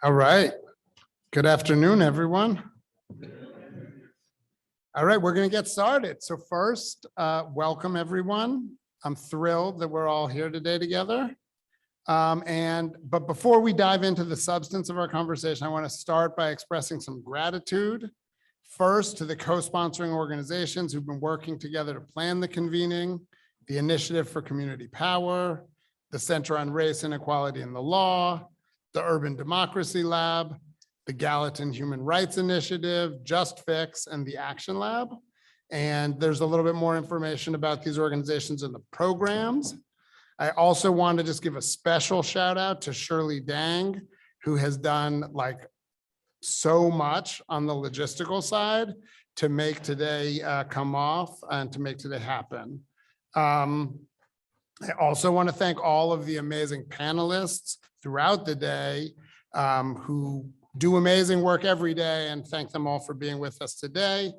All right. Good afternoon, everyone. All right, we're going to get started. So first, welcome everyone. I'm thrilled that we're all here today together. But before we dive into the substance of our conversation, I want to start by expressing some gratitude. First, to the co-sponsoring organizations who've been working together to plan the convening, the Initiative for Community Power, the Center on Race, Inequality and the Law, the Urban Democracy Lab, the Gallatin Human Rights Initiative, Just Fix, and the Action Lab. And there's a little bit more information about these organizations in the programs. I also want to just give a special shout out to Shirley Dang, who has done like so much on the logistical side to make today come off and to make today happen. I also want to thank all of the amazing panelists throughout the day who do amazing work every day, and thank them all for being with us today.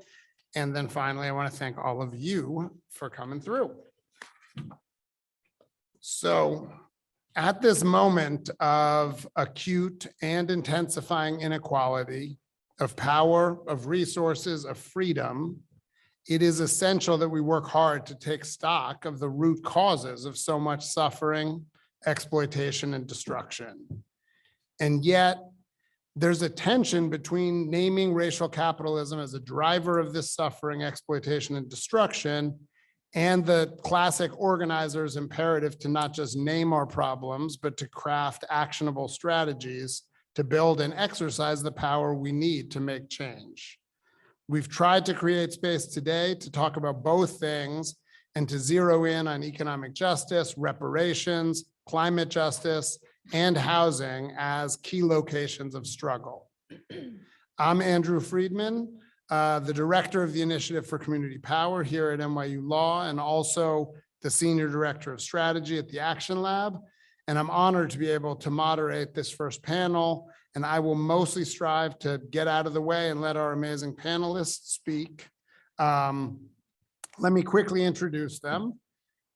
And then finally, I want to thank all of you for coming through. So at this moment of acute and intensifying inequality, of power, of resources, of freedom, it is essential that we work hard to take stock of the root causes of so much suffering, exploitation, and destruction. And yet, there's a tension between naming racial capitalism as a driver of this suffering, exploitation, and destruction, and the classic organizer's imperative to not just name our problems, but to craft actionable strategies to build and exercise the power we need to make change. We've tried to create space today to talk about both things and to zero in on economic justice, reparations, climate justice, and housing as key locations of struggle. I'm Andrew Friedman, the director of the Initiative for Community Power here at NYU Law, and also the senior director of strategy at the Action Lab. And I'm honored to be able to moderate this first panel, and I will mostly strive to get out of the way and let our amazing panelists speak. Let me quickly introduce them.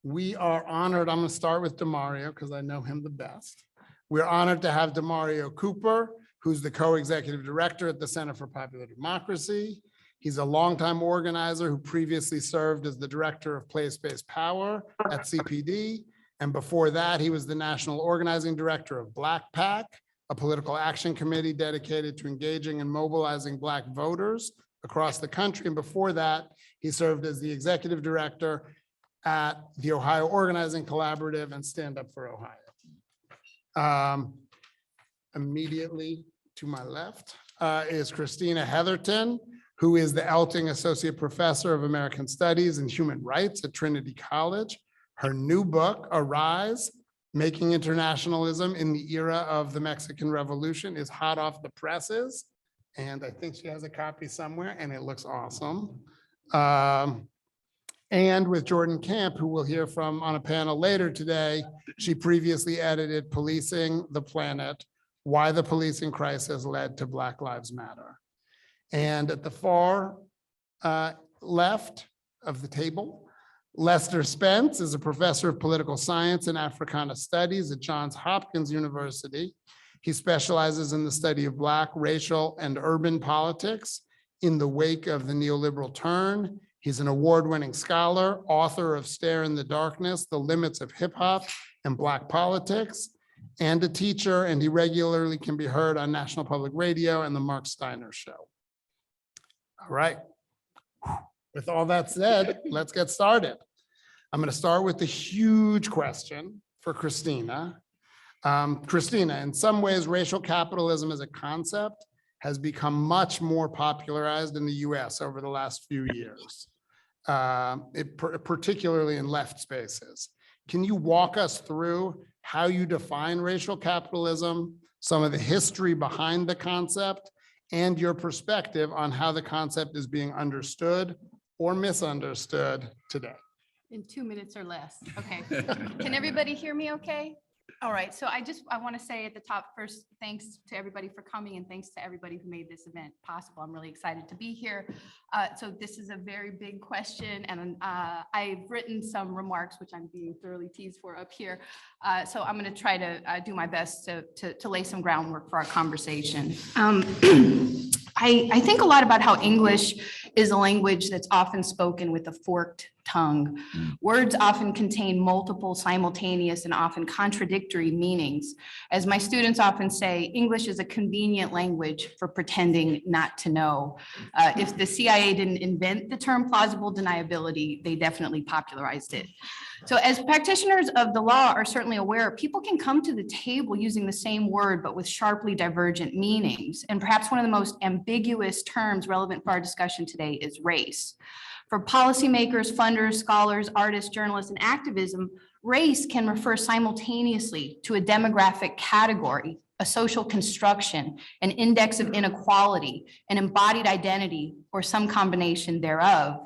We are honored, I'm going to start with DaMareo because I know him the best. We're honored to have DaMareo Cooper, who's the co-executive director at the Center for Popular Democracy. He's a longtime organizer who previously served as the director of place-based power at CPD. And before that, he was the national organizing director of Black PAC, a political action committee dedicated to engaging and mobilizing Black voters across the country. And before that, he served as the executive director at the Ohio Organizing Collaborative and Stand Up for Ohio. Immediately to my left is Christina Heatherton, who is the Elting Associate Professor of American Studies and Human Rights at Trinity College. Her new book, Arise, Making Internationalism in the Era of the Mexican Revolution, is hot off the presses. And I think she has a copy somewhere, and it looks awesome. And with Jordan Camp, who we'll hear from on a panel later today, she previously edited Policing the Planet, Why the Policing Crisis Led to Black Lives Matter. And at the far left of the table, Lester Spence is a professor of political science and Africana studies at Johns Hopkins University. He specializes in the study of Black, racial, and urban politics in the wake of the neoliberal turn. He's an award-winning scholar, author of Stare in the Darkness, The Limits of Hip Hop and Black Politics, and a teacher, and he regularly can be heard on National Public Radio and the Mark Steiner Show. All right. With all that said, let's get started. I'm going to start with the huge question for Christina. Christina, in some ways, racial capitalism as a concept has become much more popularized in the US over the last few years, particularly in left spaces. Can you walk us through how you define racial capitalism, some of the history behind the concept, and your perspective on how the concept is being understood or misunderstood today? In 2 minutes or less. Okay. Can everybody hear me okay? All right. So I want to say at the top first, thanks to everybody for coming and thanks to everybody who made this event possible. I'm really excited to be here. So this is a very big question, and I've written some remarks, which I'm being thoroughly teased for up here. So I'm going to try to do my best to lay some groundwork for our conversation. I think a lot about how English is a language that's often spoken with a forked tongue. Words often contain multiple, simultaneous, and often contradictory meanings. As my students often say, English is a convenient language for pretending not to know. If the CIA didn't invent the term plausible deniability, they definitely popularized it. So as practitioners of the law are certainly aware, people can come to the table using the same word, but with sharply divergent meanings. And perhaps one of the most ambiguous terms relevant for our discussion today is race. For policymakers, funders, scholars, artists, journalists, and activism, race can refer simultaneously to a demographic category, a social construction, an index of inequality, an embodied identity, or some combination thereof.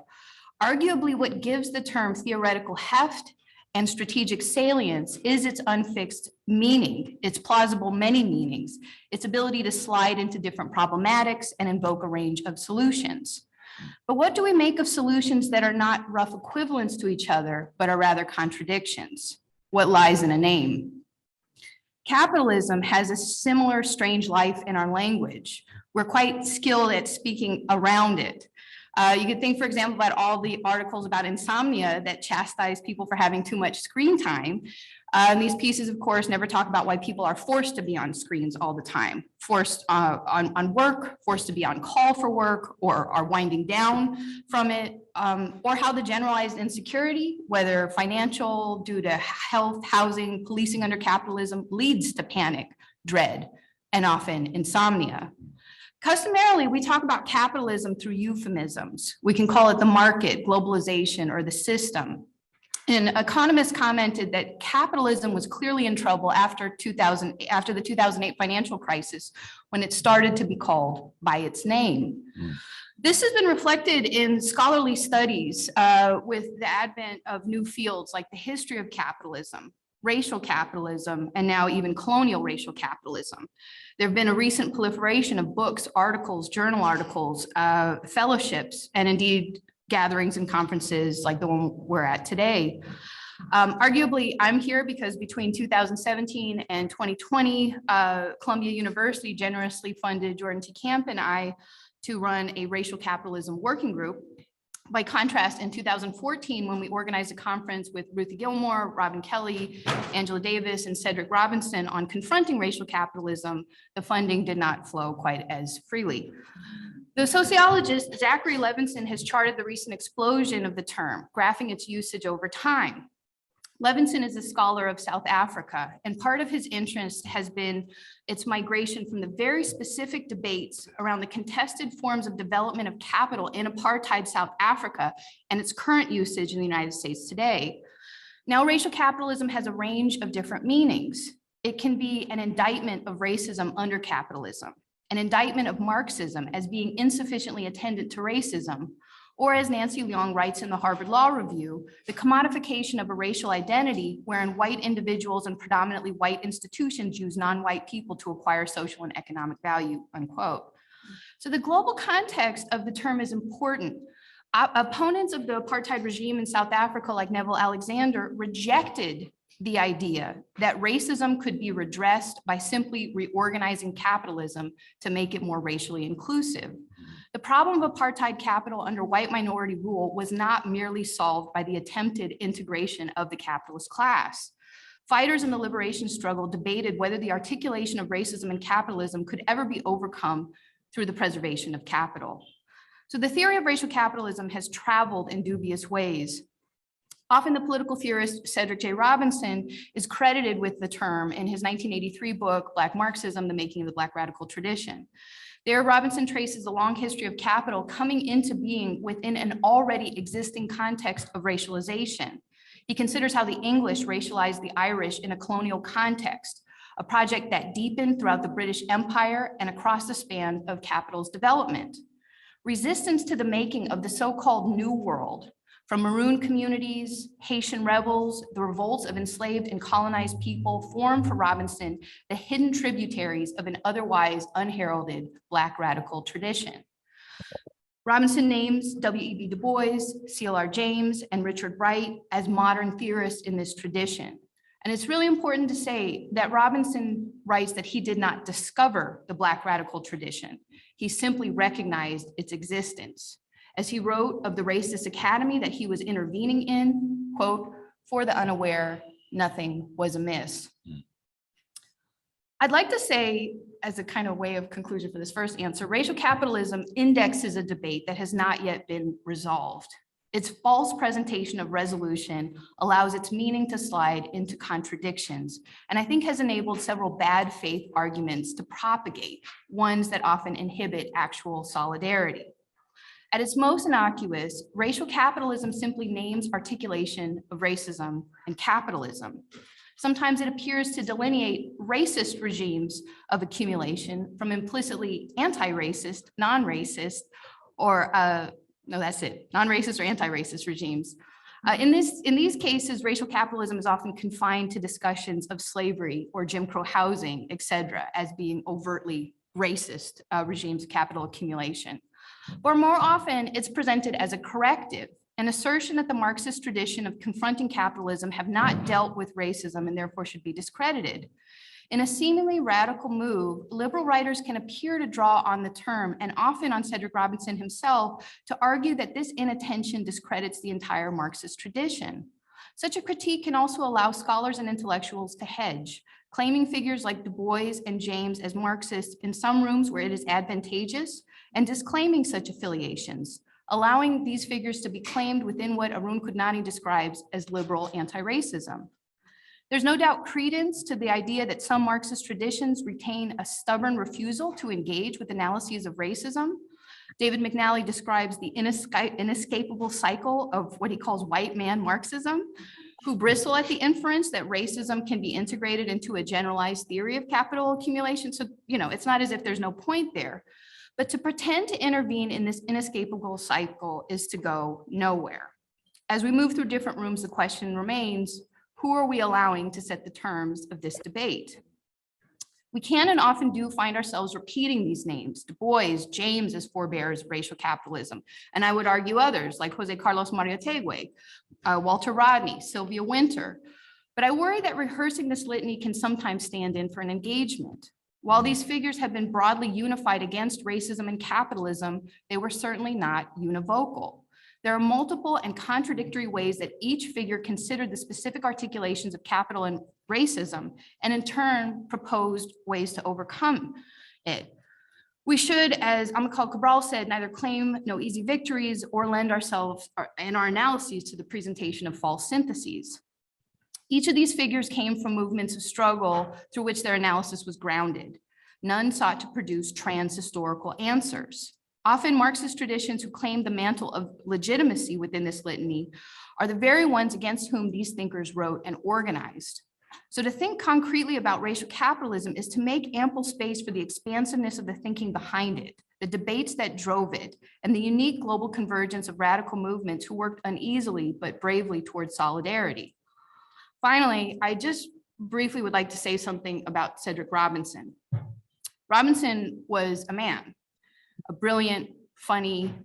Arguably, what gives the term theoretical heft and strategic salience is its unfixed meaning, its plausible many meanings, its ability to slide into different problematics and invoke a range of solutions. But what do we make of solutions that are not rough equivalents to each other, but are rather contradictions? What lies in a name? Capitalism has a similar strange life in our language. We're quite skilled at speaking around it. You could think, for example, about all the articles about insomnia that chastise people for having too much screen time. These pieces, of course, never talk about why people are forced to be on screens all the time, forced on work, forced to be on call for work, or are winding down from it, or how the generalized insecurity, whether financial, due to health, housing, policing under capitalism, leads to panic, dread, and often insomnia. Customarily, we talk about capitalism through euphemisms. We can call it the market, globalization, or the system. An economist commented that capitalism was clearly in trouble after the 2008 financial crisis, when it started to be called by its name. This has been reflected in scholarly studies with the advent of new fields like the history of capitalism, racial capitalism, and now even colonial racial capitalism. There have been a recent proliferation of books, articles, journal articles, fellowships, and indeed gatherings and conferences like the one we're at today. Arguably, I'm here because between 2017 and 2020, Columbia University generously funded Jordan T. Camp and I to run a racial capitalism working group. By contrast, in 2014, when we organized a conference with Ruthie Gilmore, Robin Kelly, Angela Davis, and Cedric Robinson on confronting racial capitalism, the funding did not flow quite as freely. The sociologist Zachary Levinson has charted the recent explosion of the term, graphing its usage over time. Levinson is a scholar of South Africa, and part of his interest has been its migration from the very specific debates around the contested forms of development of capital in apartheid South Africa and its current usage in the United States today. Now, racial capitalism has a range of different meanings. It can be an indictment of racism under capitalism, an indictment of Marxism as being insufficiently attendant to racism, or as Nancy Leong writes in the Harvard Law Review, the commodification of a racial identity wherein white individuals and predominantly white institutions use non-white people to acquire social and economic value, unquote. So the global context of the term is important. Opponents of the apartheid regime in South Africa, like Neville Alexander, rejected the idea that racism could be redressed by simply reorganizing capitalism to make it more racially inclusive. The problem of apartheid capital under white minority rule was not merely solved by the attempted integration of the capitalist class. Fighters in the liberation struggle debated whether the articulation of racism and capitalism could ever be overcome through the preservation of capital. So the theory of racial capitalism has traveled in dubious ways. Often the political theorist Cedric J. Robinson is credited with the term in his 1983 book, Black Marxism, The Making of the Black Radical Tradition. There, Robinson traces the long history of capital coming into being within an already existing context of racialization. He considers how the English racialized the Irish in a colonial context, a project that deepened throughout the British Empire and across the span of capital's development. Resistance to the making of the so-called New World, from maroon communities, Haitian rebels, the revolts of enslaved and colonized people, formed for Robinson the hidden tributaries of an otherwise unheralded Black radical tradition. Robinson names W.E.B. Du Bois, C.L.R. James, and Richard Wright as modern theorists in this tradition. And it's really important to say that Robinson writes that he did not discover the Black radical tradition. He simply recognized its existence. As he wrote of the racist academy that he was intervening in, quote, "For the unaware, nothing was amiss." I'd like to say, as a kind of way of conclusion for this first answer, racial capitalism indexes a debate that has not yet been resolved. Its false presentation of resolution allows its meaning to slide into contradictions, and I think has enabled several bad faith arguments to propagate, ones that often inhibit actual solidarity. At its most innocuous, racial capitalism simply names articulation of racism and capitalism. Sometimes it appears to delineate racist regimes of accumulation from implicitly anti-racist, non-racist, or non-racist or anti-racist regimes. In these cases, racial capitalism is often confined to discussions of slavery or Jim Crow housing, et cetera, as being overtly racist regimes of capital accumulation. Or more often, it's presented as a corrective, an assertion that the Marxist tradition of confronting capitalism have not dealt with racism and therefore should be discredited. In a seemingly radical move, liberal writers can appear to draw on the term, and often on Cedric Robinson himself, to argue that this inattention discredits the entire Marxist tradition. Such a critique can also allow scholars and intellectuals to hedge, claiming figures like Du Bois and James as Marxists in some rooms where it is advantageous, and disclaiming such affiliations, allowing these figures to be claimed within what Arun Kudnani describes as liberal anti-racism. There's no doubt credence to the idea that some Marxist traditions retain a stubborn refusal to engage with analyses of racism. David McNally describes the inescapable cycle of what he calls white man Marxism, who bristle at the inference that racism can be integrated into a generalized theory of capital accumulation. So, it's not as if there's no point there. But to pretend to intervene in this inescapable cycle is to go nowhere. As we move through different rooms, the question remains, who are we allowing to set the terms of this debate? We can and often do find ourselves repeating these names, Du Bois, James as forebears of racial capitalism, and I would argue others like Jose Carlos Mariátegui, Walter Rodney, Sylvia Wynter. But I worry that rehearsing this litany can sometimes stand in for an engagement. While these figures have been broadly unified against racism and capitalism, they were certainly not univocal. There are multiple and contradictory ways that each figure considered the specific articulations of capital and racism, and in turn proposed ways to overcome it. We should, as Amilcar Cabral said, neither claim no easy victories or lend ourselves in our analyses to the presentation of false syntheses. Each of these figures came from movements of struggle through which their analysis was grounded. None sought to produce trans-historical answers. Often Marxist traditions who claim the mantle of legitimacy within this litany are the very ones against whom these thinkers wrote and organized. So to think concretely about racial capitalism is to make ample space for the expansiveness of the thinking behind it, the debates that drove it, and the unique global convergence of radical movements who worked uneasily but bravely towards solidarity. Finally, I just briefly would like to say something about Cedric Robinson. Robinson was a man, a brilliant, funny,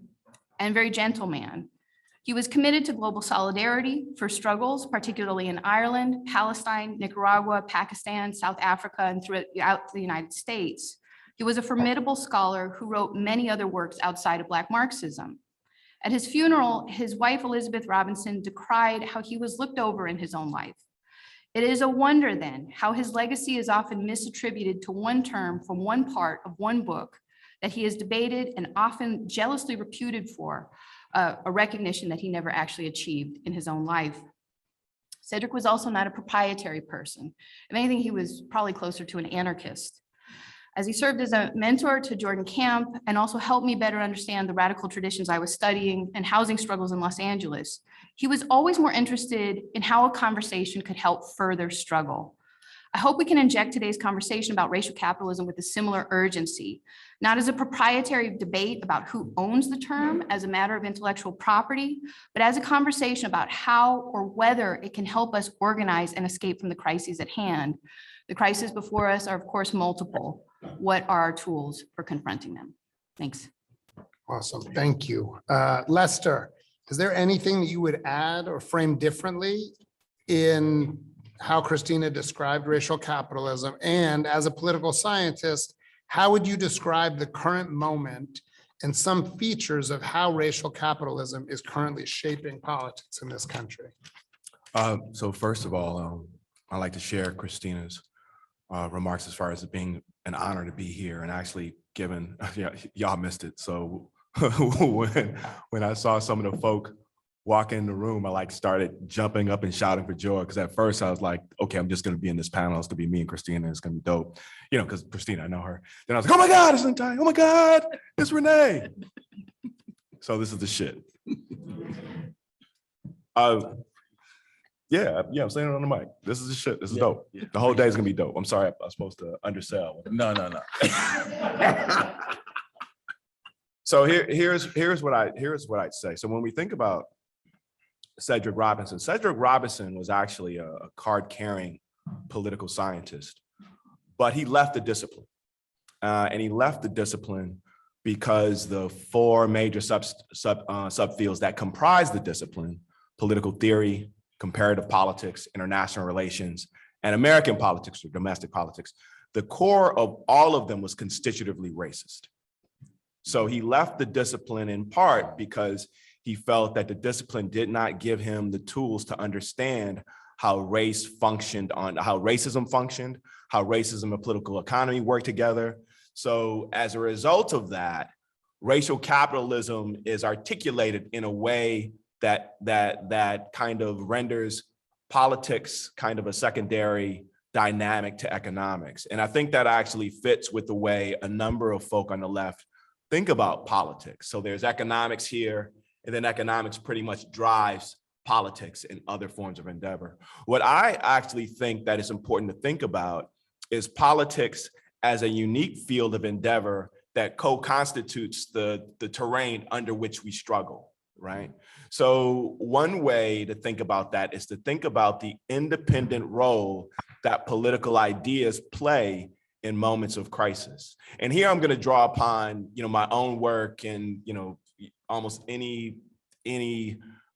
and very gentle man. He was committed to global solidarity for struggles, particularly in Ireland, Palestine, Nicaragua, Pakistan, South Africa, and throughout the United States. He was a formidable scholar who wrote many other works outside of Black Marxism. At his funeral, his wife, Elizabeth Robinson, decried how he was looked over in his own life. It is a wonder then how his legacy is often misattributed to one term from one part of one book that he has debated and often jealously reputed for a recognition that he never actually achieved in his own life. Cedric was also not a proprietary person. If anything, he was probably closer to an anarchist. As he served as a mentor to Jordan Camp and also helped me better understand the radical traditions I was studying and housing struggles in Los Angeles, he was always more interested in how a conversation could help further struggle. I hope we can inject today's conversation about racial capitalism with a similar urgency, not as a proprietary debate about who owns the term as a matter of intellectual property, but as a conversation about how or whether it can help us organize and escape from the crises at hand. The crises before us are, of course, multiple. What are our tools for confronting them? Thanks. Awesome, thank you. Lester, is there anything that you would add or frame differently in how Christina described racial capitalism? And as a political scientist, how would you describe the current moment and some features of how racial capitalism is currently shaping politics in this country? So first of all, I'd like to share Christina's remarks as far as it being an honor to be here, and actually given, y'all missed it. So when I saw some of the folk walk in the room, I started jumping up and shouting for joy, because at first I was like, okay, I'm just going to be in this panel. It's going to be me and Christina. It's going to be dope, because Christina, I know her. Then I was like, oh my God, it's Lintai. Oh my God, it's Renee. So this is the shit. Yeah, I'm saying it on the mic. This is the shit. This is dope. Yeah, the whole day is gonna be dope. I'm sorry, I was supposed to undersell. No. So here's what I'd say. So when we think about Cedric Robinson was actually a card-carrying political scientist, but he left the discipline, and he left the discipline because the four major subfields that comprise the discipline: political theory, comparative politics, international relations, and American politics or domestic politics, the core of all of them was constitutively racist. So he left the discipline in part because he felt that the discipline did not give him the tools to understand how race functioned, how racism functioned, how racism and political economy work together. So as a result of that, racial capitalism is articulated in a way that kind of renders politics kind of a secondary dynamic to economics. And I think that actually fits with the way a number of folk on the left think about politics. So there's economics here, and then economics pretty much drives politics and other forms of endeavor. What I actually think that is important to think about is politics as a unique field of endeavor that co-constitutes the terrain under which we struggle, right? So one way to think about that is to think about the independent role that political ideas play in moments of crisis. And here I'm going to draw upon, my own work and, almost any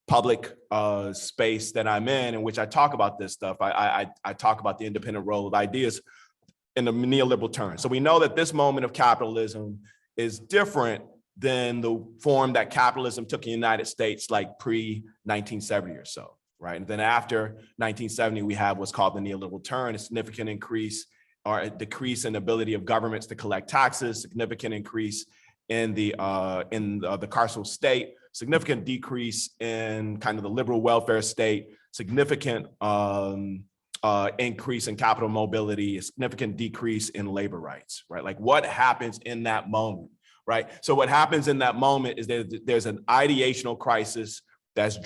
public space that I'm in which I talk about this stuff. I talk about the independent role of ideas in the neoliberal turn. So we know that this moment of capitalism is different than the form that capitalism took in the United States, like pre-1970 or so, right? And then after 1970, we have what's called the neoliberal turn, a significant increase or a decrease in the ability of governments to collect taxes, significant increase in the carceral state, significant decrease in kind of the liberal welfare state, significant increase in capital mobility, a significant decrease in labor rights, right? Like what happens in that moment? Right. So what happens in that moment is there's an ideational crisis that's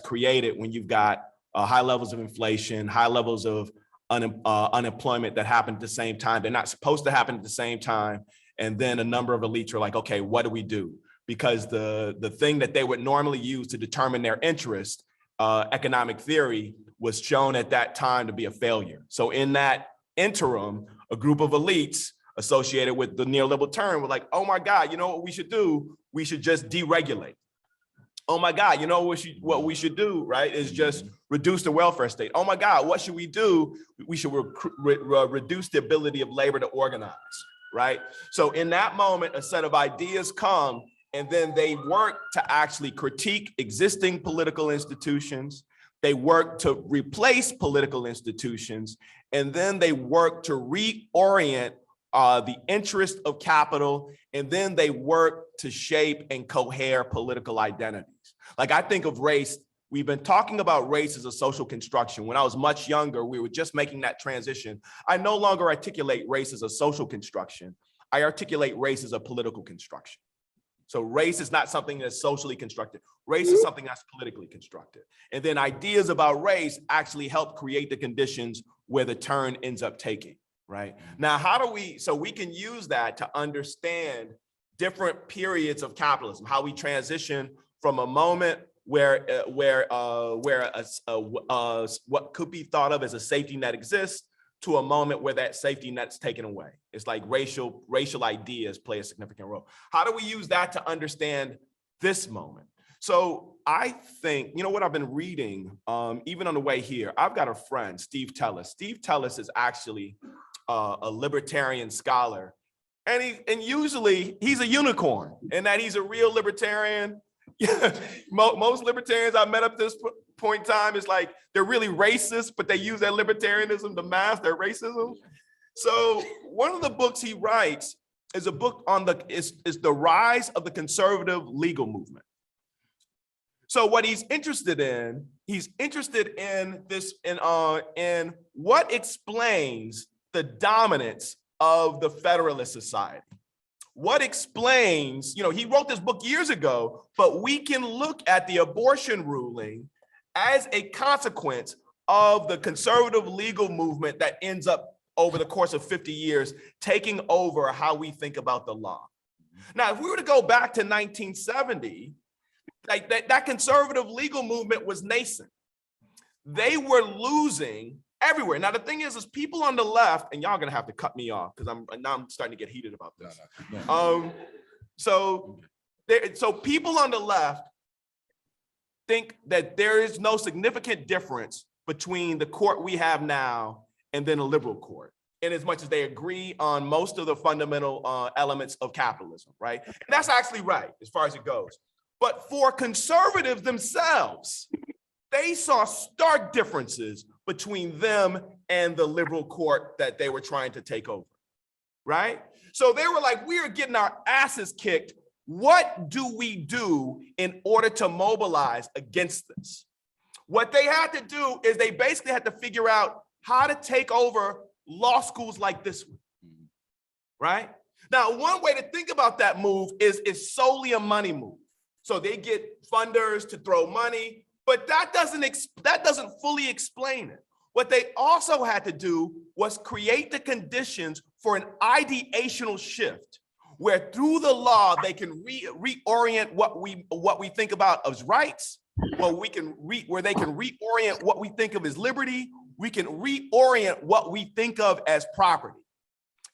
created when you've got high levels of inflation, high levels of unemployment that happen at the same time. They're not supposed to happen at the same time. And then a number of elites are like, okay, what do we do? Because the thing that they would normally use to determine their interest, economic theory, was shown at that time to be a failure. So in that interim, a group of elites associated with the neoliberal turn were like, oh my God, you know what we should do? We should just deregulate. Oh my God, you know what we should do, right, is just reduce the welfare state. Oh my God, what should we do? We should reduce the ability of labor to organize, right? So in that moment, a set of ideas come, and then they work to actually critique existing political institutions. They work to replace political institutions, and then they work to reorient the interest of capital, and then they work to shape and cohere political identities. Like I think of race, we've been talking about race as a social construction. When I was much younger, we were just making that transition. I no longer articulate race as a social construction. I articulate race as a political construction. So race is not something that's socially constructed. Race is something that's politically constructed. And then ideas about race actually help create the conditions where the turn ends up taking. Right now, so we can use that to understand different periods of capitalism, how we transition from a moment where what could be thought of as a safety net exists to a moment where that safety net's taken away. It's like racial ideas play a significant role. How do we use that to understand this moment? So I think, you know what I've been reading, even on the way here, I've got a friend, Steve Tellis. Steve Tellis is actually a libertarian scholar. And usually he's a unicorn in that he's a real libertarian. Most libertarians I've met up to this point in time is like, they're really racist, but they use their libertarianism to mask their racism. So one of the books he writes is a book on is the rise of the conservative legal movement. So what he's interested in this, in what explains the dominance of the Federalist Society. What explains, he wrote this book years ago, but we can look at the abortion ruling as a consequence of the conservative legal movement that ends up over the course of 50 years, taking over how we think about the law. Now, if we were to go back to 1970, like that conservative legal movement was nascent. They were losing everywhere. Now, the thing is people on the left, and y'all gonna have to cut me off because I'm starting to get heated about this. So people on the left think that there is no significant difference between the court we have now and then a liberal court, in as much as they agree on most of the fundamental elements of capitalism, right? And that's actually right as far as it goes. But for conservatives themselves, they saw stark differences between them and the liberal court that they were trying to take over, right? So they were like, we are getting our asses kicked. What do we do in order to mobilize against this? What they had to do is they basically had to figure out how to take over law schools like this one, right? Now, one way to think about that move is solely a money move. So they get funders to throw money, but that doesn't fully explain it. What they also had to do was create the conditions for an ideational shift, where through the law they can reorient what we think about as rights, where they can reorient what we think of as liberty. We can reorient what we think of as property,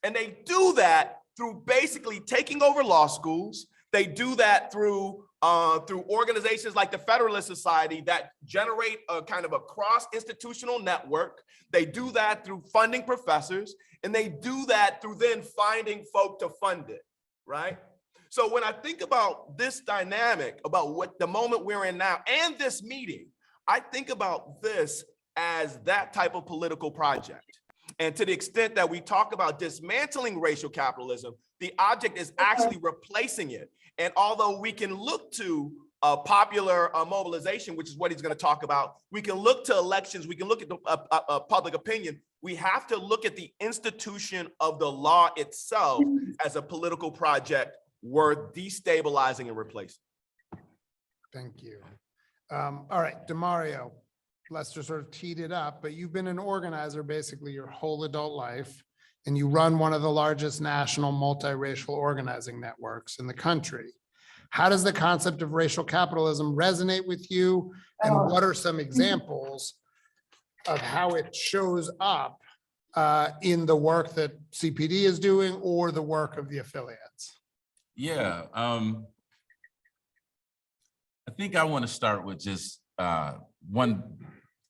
and they do that through basically taking over law schools. They do that through organizations like the Federalist Society that generate a kind of a cross-institutional network. They do that through funding professors, and they do that through then finding folk to fund it, right? So when I think about this dynamic, about what the moment we're in now and this meeting, I think about this as that type of political project. And to the extent that we talk about dismantling racial capitalism, the object is actually replacing it. And although we can look to popular mobilization, which is what he's going to talk about, we can look to elections, we can look at the public opinion, we have to look at the institution of the law itself as a political project worth destabilizing and replacing. Thank you. All right, DaMareo, Lester sort of teed it up, but you've been an organizer basically your whole adult life, and you run one of the largest national multiracial organizing networks in the country. How does the concept of racial capitalism resonate with you? And what are some examples of how it shows up in the work that CPD is doing or the work of the affiliates? Yeah, I think I want to start with just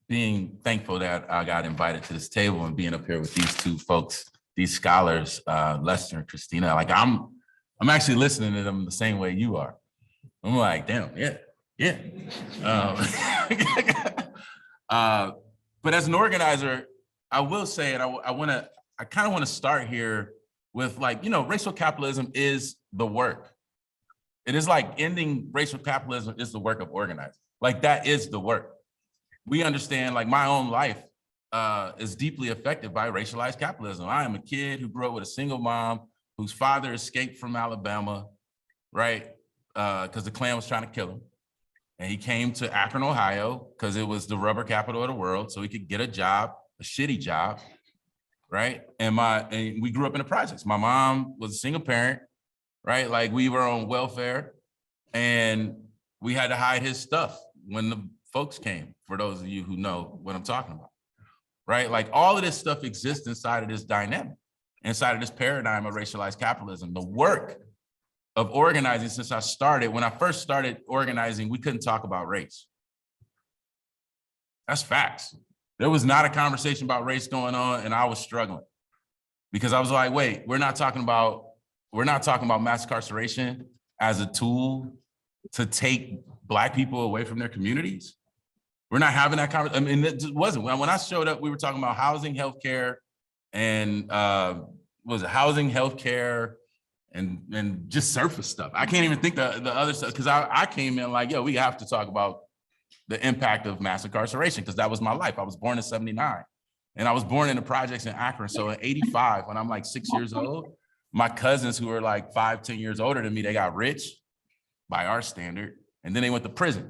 being thankful that I got invited to this table and being up here with these two folks, these scholars, Lester and Christina. Like I'm actually listening to them the same way you are. I'm like, damn, yeah. But as an organizer, I will say, and I kind of want to start here with racial capitalism is the work. It is like ending racial capitalism is the work of organizing. Like that is the work. We understand, like my own life is deeply affected by racialized capitalism. I am a kid who grew up with a single mom whose father escaped from Alabama, right? Because the Klan was trying to kill him. And he came to Akron, Ohio, because it was the rubber capital of the world, so he could get a job, a shitty job, right? And we grew up in the projects. My mom was a single parent, right? Like we were on welfare, and we had to hide his stuff when the folks came, for those of you who know what I'm talking about, right? Like all of this stuff exists inside of this dynamic, inside of this paradigm of racialized capitalism. The work of organizing since I started, when I first started organizing, we couldn't talk about race. That's facts. There was not a conversation about race going on, and I was struggling because I was like, wait, we're not talking about mass incarceration as a tool to take Black people away from their communities. We're not having that conversation. I mean, it just wasn't. When I showed up, we were talking about housing, healthcare, and housing, healthcare, and just surface stuff. I can't even think the other stuff because I came in like, yo, we have to talk about the impact of mass incarceration because that was my life. I was born in '79 and I was born in the projects in Akron. So in '85, when I'm like 6 years old, my cousins who were like 5, 10 years older than me, they got rich by our standard. And then they went to prison,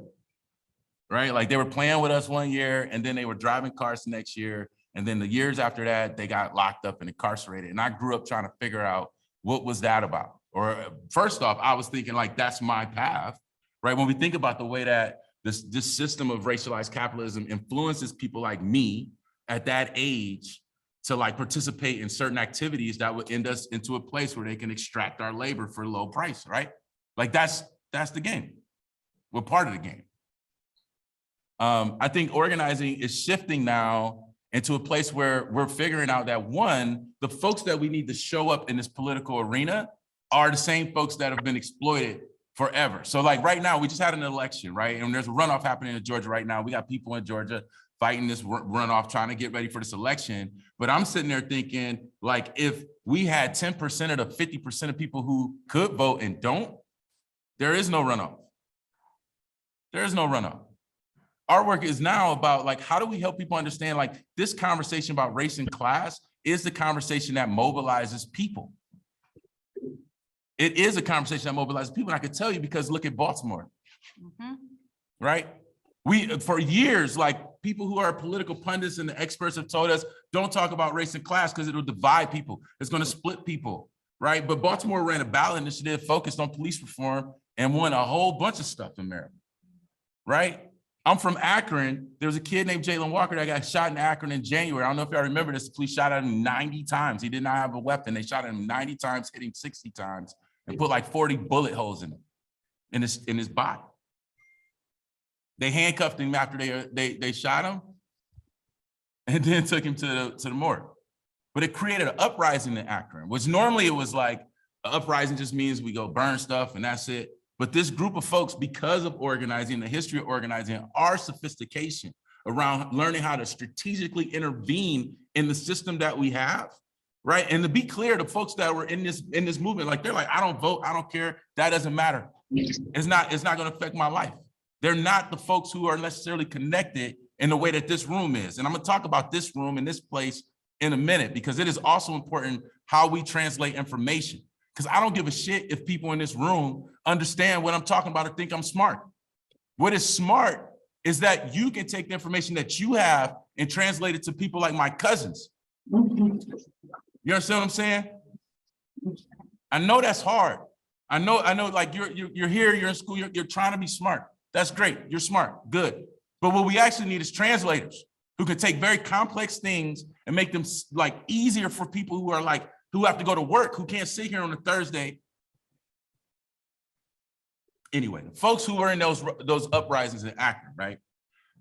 right? Like they were playing with us one year and then they were driving cars the next year. And then the years after that, they got locked up and incarcerated. And I grew up trying to figure out what was that about? Or first off, I was thinking like, that's my path, right? When we think about the way that this system of racialized capitalism influences people like me at that age to like participate in certain activities that would end us into a place where they can extract our labor for a low price, right? Like that's the game. We're part of the game. I think organizing is shifting now into a place where we're figuring out that one, the folks that we need to show up in this political arena are the same folks that have been exploited forever. So like right now, we just had an election, right? And there's a runoff happening in Georgia right now. We got people in Georgia fighting this runoff, trying to get ready for this election. But I'm sitting there thinking, like, if we had 10% of the 50% of people who could vote and don't, there is no runoff. There is no runoff. Our work is now about like, how do we help people understand like this conversation about race and class is the conversation that mobilizes people. It is a conversation that mobilizes people. And I can tell you because look at Baltimore, right? We, for years, like people who are political pundits and the experts have told us, don't talk about race and class because it'll divide people. It's going to split people, right? But Baltimore ran a ballot initiative focused on police reform and won a whole bunch of stuff in Maryland, right? I'm from Akron. There was a kid named Jalen Walker that got shot in Akron in January. I don't know if y'all remember this. The police shot at him 90 times. He did not have a weapon. They shot at him 90 times, hitting 60 times, and put like 40 bullet holes in him, in his body. They handcuffed him after they shot him, and then took him to the morgue. But it created an uprising in Akron, which normally it was like, an uprising just means we go burn stuff and that's it. But this group of folks, because of organizing, the history of organizing, our sophistication around learning how to strategically intervene in the system that we have, right? And to be clear, the folks that were in this movement, like they're like, I don't vote, I don't care, that doesn't matter. It's not gonna affect my life. They're not the folks who are necessarily connected in the way that this room is. And I'm gonna talk about this room and this place in a minute, because it is also important how we translate information. Because I don't give a shit if people in this room understand what I'm talking about or think I'm smart. What is smart is that you can take the information that you have and translate it to people like my cousins. You understand what I'm saying? I know that's hard. I know like you're here, you're in school, you're trying to be smart. That's great, you're smart, good. But what we actually need is translators who can take very complex things and make them like easier for people who are like, who have to go to work, who can't sit here on a Thursday. Anyway, folks who were in those uprisings in Akron, right?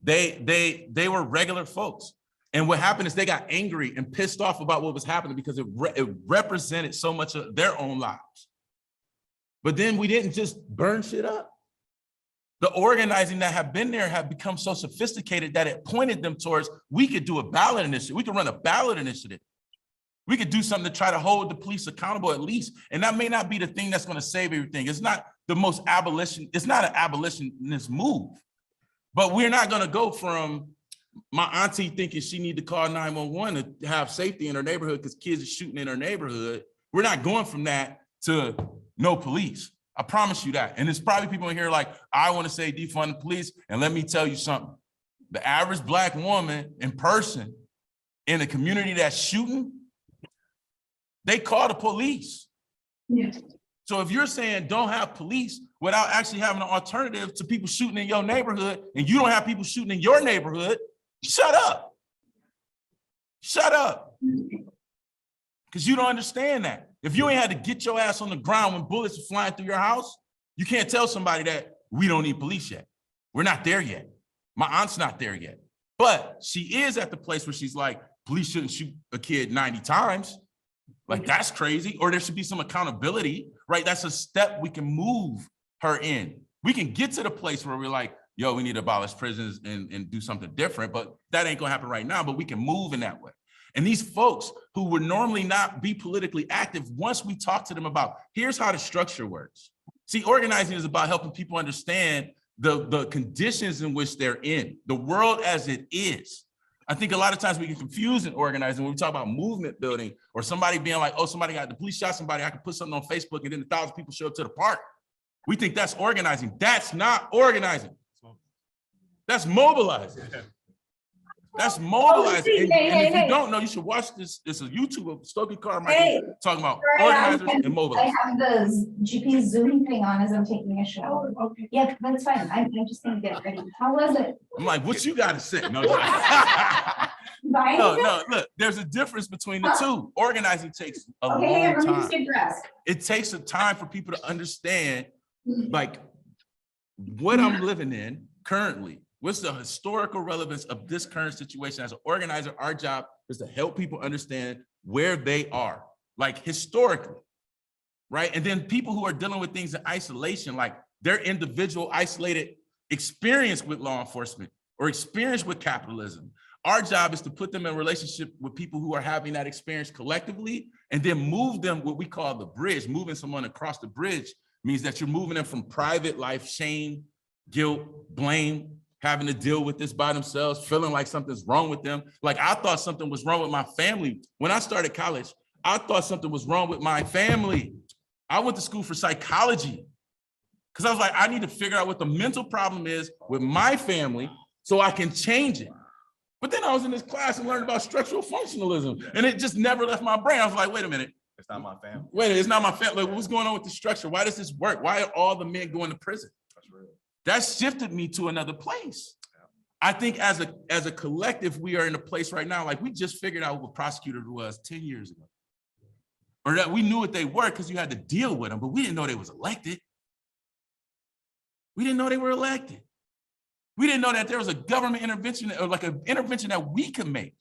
They were regular folks. And what happened is they got angry and pissed off about what was happening because it represented so much of their own lives. But then we didn't just burn shit up. The organizing that have been there have become so sophisticated that it pointed them towards, we could do a ballot initiative. We could run a ballot initiative. We could do something to try to hold the police accountable at least. And that may not be the thing that's going to save everything. It's not the most it's not an abolitionist move. But we're not going to go from my auntie thinking she need to call 911 to have safety in her neighborhood because kids are shooting in her neighborhood. We're not going from that to no police. I promise you that. And there's probably people in here like, I want to say defund the police. And let me tell you something. The average Black woman in person in a community that's shooting, they call the police. Yes. So if you're saying don't have police without actually having an alternative to people shooting in your neighborhood, and you don't have people shooting in your neighborhood, shut up. Shut up. Because you don't understand that. If you ain't had to get your ass on the ground when bullets are flying through your house, you can't tell somebody that we don't need police yet. We're not there yet. My aunt's not there yet. But she is at the place where she's like, police shouldn't shoot a kid 90 times. Like, that's crazy. Or there should be some accountability, right? That's a step we can move her in. We can get to the place where we're like, yo, we need to abolish prisons and do something different, but that ain't gonna happen right now, but we can move in that way. And these folks who would normally not be politically active, once we talk to them about, here's how the structure works. See, organizing is about helping people understand the conditions in which they're in, the world as it is. I think a lot of times we get confused in organizing when we talk about movement building or somebody being like, oh, somebody got the police shot somebody, I can put something on Facebook and then 1,000 people show up to the park. We think that's organizing. That's not organizing. That's mobilizing. That's mobilizing. And if you don't know, you should watch this. It's a YouTube of Stokely Carmichael talking about organizers and mobilizers. I have the GP Zoom thing on as I'm taking a shower. Okay. Yeah, that's fine. I'm just gonna get ready. How was it? I'm like, what you got to say? No, Bye. no, look, there's a difference between the two. Organizing takes a long let me just time. get dressed. It takes a time for people to understand, like, what I'm living in currently. What's the historical relevance of this current situation? As an organizer, our job is to help people understand where they are, like historically, right? And then people who are dealing with things in isolation, like their individual isolated experience with law enforcement or experience with capitalism. Our job is to put them in relationship with people who are having that experience collectively and then move them what we call the bridge. Moving someone across the bridge means that you're moving them from private life, shame, guilt, blame, having to deal with this by themselves, feeling like something's wrong with them. Like, I thought something was wrong with my family. When I started college, I thought something was wrong with my family. I went to school for psychology because I was like, I need to figure out what the mental problem is with my family so I can change it. But then I was in this class and learned about structural functionalism, and it just never left my brain. I was like, wait a minute. It's not my family. Wait, it's not my family. Like, what's going on with the structure? Why does this work? Why are all the men going to prison? That shifted me to another place. I think as a collective, we are in a place right now, like we just figured out what prosecutor was 10 years ago. Or that we knew what they were because you had to deal with them, but we didn't know they was elected. We didn't know they were elected. We didn't know that there was a government intervention or like an intervention that we could make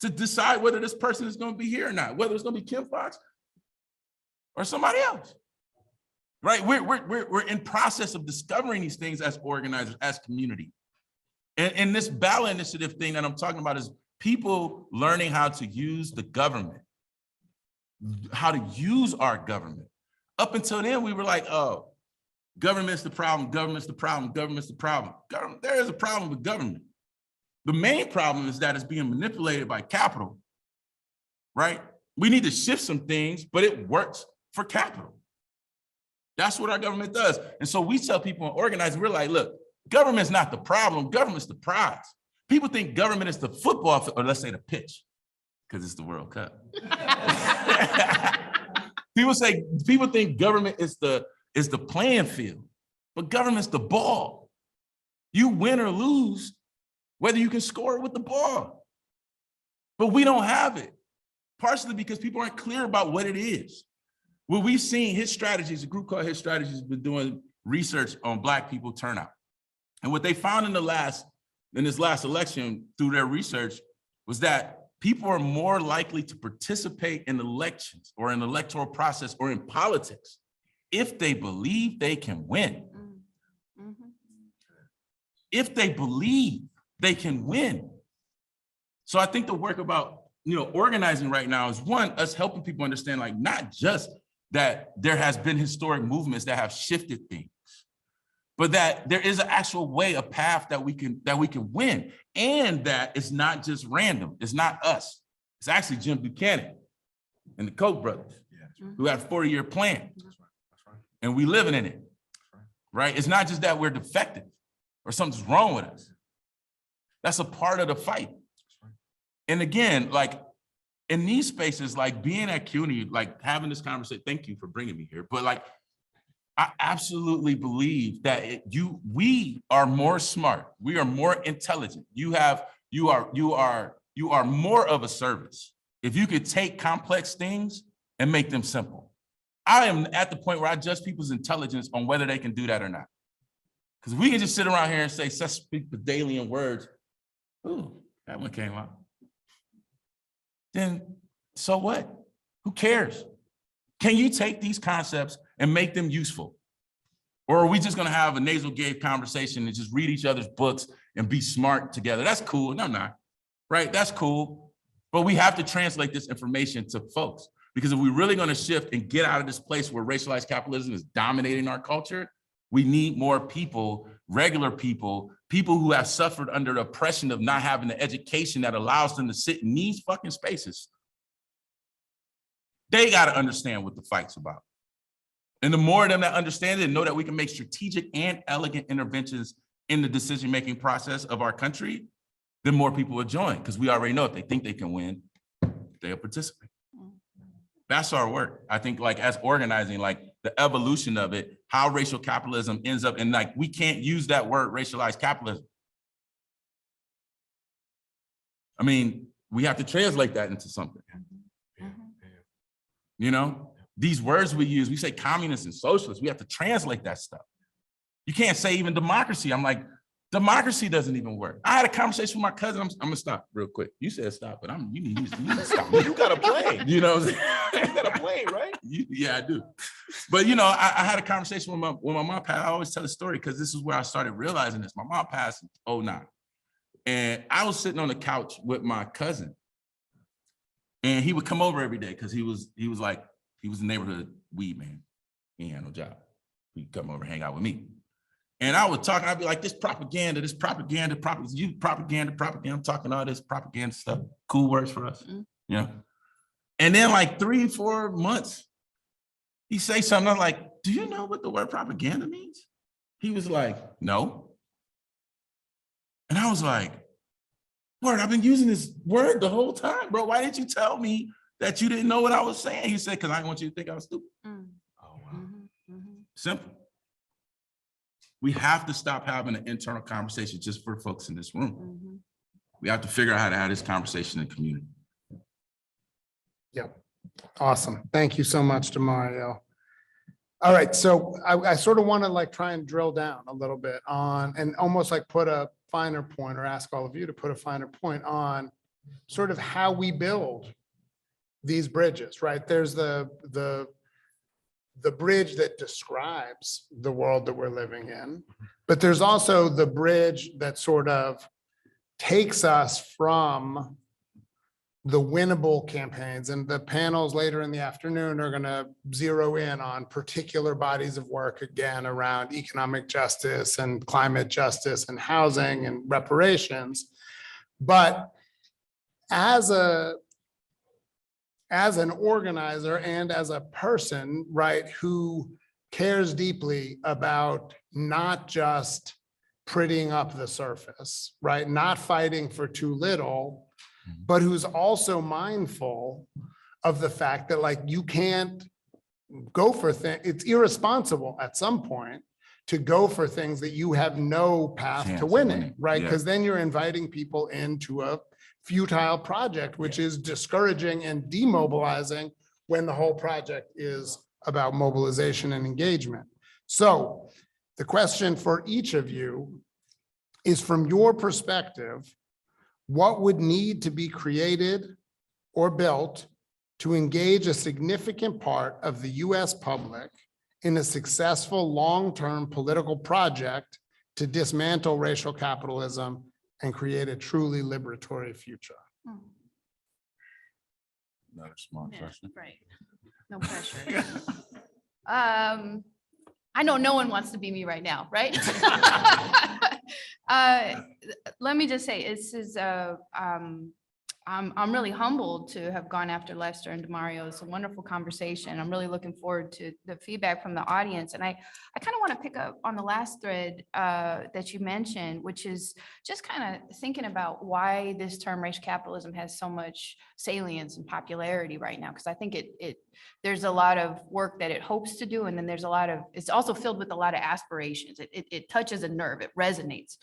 to decide whether this person is going to be here or not, whether it's going to be Kim Fox or somebody else. Right, we're in process of discovering these things as organizers, as community. And this ballot initiative thing that I'm talking about is people learning how to use the government, how to use our government. Up until then, we were like, oh, government's the problem, government's the problem, government's the problem. There is a problem with government. The main problem is that it's being manipulated by capital, right? We need to shift some things, but it works for capital. That's what our government does. And so we tell people and organize, we're like, look, government's not the problem, government's the prize. People think government is the football, or let's say the pitch, because it's the World Cup. People think government is the playing field, but government's the ball. You win or lose, whether you can score with the ball. But we don't have it, partially because people aren't clear about what it is. What we've seen, His Strategies, a group called His Strategies, has been doing research on Black people turnout. And what they found in this last election through their research was that people are more likely to participate in elections or in the electoral process or in politics if they believe they can win. Mhm. If they believe they can win. So I think the work about, organizing right now is one, us helping people understand, like, not just that there has been historic movements that have shifted things, but that there is an actual way, a path that we can win, and that it's not just random. It's not us. It's actually Jim Buchanan and the Koch brothers who had a 40-year plan, and we living in it, right? It's not just that we're defective or something's wrong with us. That's a part of the fight. And again, like, in these spaces, like being at CUNY, like having this conversation, thank you for bringing me here, but like, I absolutely believe that we are more smart. We are more intelligent. You are you are more of a service if you could take complex things and make them simple. I am at the point where I judge people's intelligence on whether they can do that or not. Because if we can just sit around here and say, such speak the daily in words, ooh, that one came out. Then so what? Who cares? Can you take these concepts and make them useful? Or are we just gonna have a nasal gave conversation and just read each other's books and be smart together? That's cool. No, I'm not. Right? That's cool. But we have to translate this information to folks. Because if we're really gonna shift and get out of this place where racialized capitalism is dominating our culture, we need more people, regular people, people who have suffered under the oppression of not having the education that allows them to sit in these fucking spaces. They gotta understand what the fight's about. And the more of them that understand it and know that we can make strategic and elegant interventions in the decision-making process of our country, then more people will join, because we already know if they think they can win, they'll participate. That's our work. I think like as organizing, like the evolution of it, how racial capitalism ends up, and like we can't use that word racialized capitalism. I mean, we have to translate that into something. You know, these words we use, we say communist and socialist, we have to translate that stuff. You can't say even democracy. I'm like, democracy doesn't even work. I had a conversation with my cousin. I'm gonna stop real quick. You said stop, but you need to stop. You got a plane. You know what I'm saying? You got a plane, right? Yeah, I do. But you know, I had a conversation with my mom passed. I always tell the story because this is where I started realizing this. My mom passed in 2009. And I was sitting on the couch with my cousin. And he would come over every day because he was the neighborhood weed man. He had no job. He'd come over, hang out with me. And I would talk, and I'd be like, this propaganda. You propaganda. I'm talking all this propaganda stuff. Cool words for us, you know? And then like 3-4 months, he say something, I'm like, do you know what the word propaganda means? He was like, no. And I was like, word, I've been using this word the whole time, bro. Why didn't you tell me that you didn't know what I was saying? He said, because I didn't want you to think I was stupid. Oh, wow. Simple. We have to stop having an internal conversation just for folks in this room. We have to figure out how to have this conversation in the community. Yep. Awesome. Thank you so much, DaMareo. All right. So I sort of want to like try and drill down a little bit on and almost like put a finer point, or ask all of you to put a finer point on sort of how we build these bridges, right? There's the bridge that describes the world that we're living in, but there's also the bridge that sort of takes us from the winnable campaigns, and the panels later in the afternoon are going to zero in on particular bodies of work again around economic justice and climate justice and housing and reparations. But as an organizer and as a person, right, who cares deeply about not just prettying up the surface, right, not fighting for too little, but who's also mindful of the fact that like you can't go for things, it's irresponsible at some point to go for things that you have no path to winning, right? Because then you're inviting people into a futile project, which is discouraging and demobilizing when the whole project is about mobilization and engagement. So the question for each of you is, from your perspective, what would need to be created or built to engage a significant part of the US public in a successful long-term political project to dismantle racial capitalism and create a truly liberatory future? Not a small question. Right. No pressure. I know no one wants to be me right now, right? Let me just say, this is I'm really humbled to have gone after Lester and DaMareo. It's a wonderful conversation. I'm really looking forward to the feedback from the audience. And I kind of want to pick up on the last thread that you mentioned, which is just kind of thinking about why this term racial capitalism has so much salience and popularity right now. Because I think there's a lot of work that it hopes to do. And then it's also filled with a lot of aspirations. It touches a nerve, it resonates.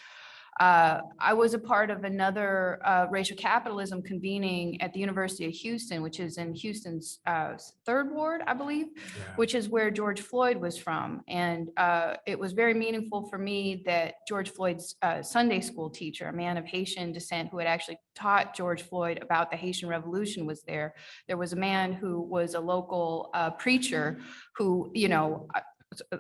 I was a part of another racial capitalism convening at the University of Houston, which is in Houston's 3rd Ward, I believe, which is where George Floyd was from. And it was very meaningful for me that George Floyd's Sunday school teacher, a man of Haitian descent who had actually taught George Floyd about the Haitian Revolution, was there. There was a man who was a local preacher who, you know,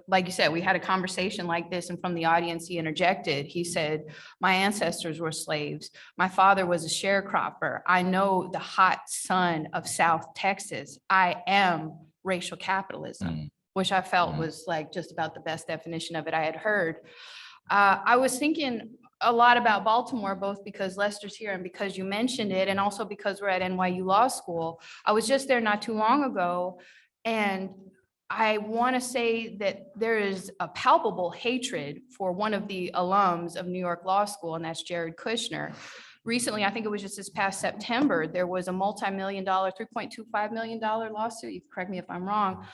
like you said, we had a conversation like this, and from the audience, he interjected. He said, my ancestors were slaves. My father was a sharecropper. I know the hot sun of South Texas. I am racial capitalism, which I felt was like just about the best definition of it I had heard. I was thinking a lot about Baltimore, both because Lester's here and because you mentioned it, and also because we're at NYU Law School. I was just there not too long ago, and I want to say that there is a palpable hatred for one of the alums of New York Law School, and that's Jared Kushner. Recently, I think it was just this past September, there was a multi-million-dollar, $3.25 million lawsuit, you can correct me if I'm wrong,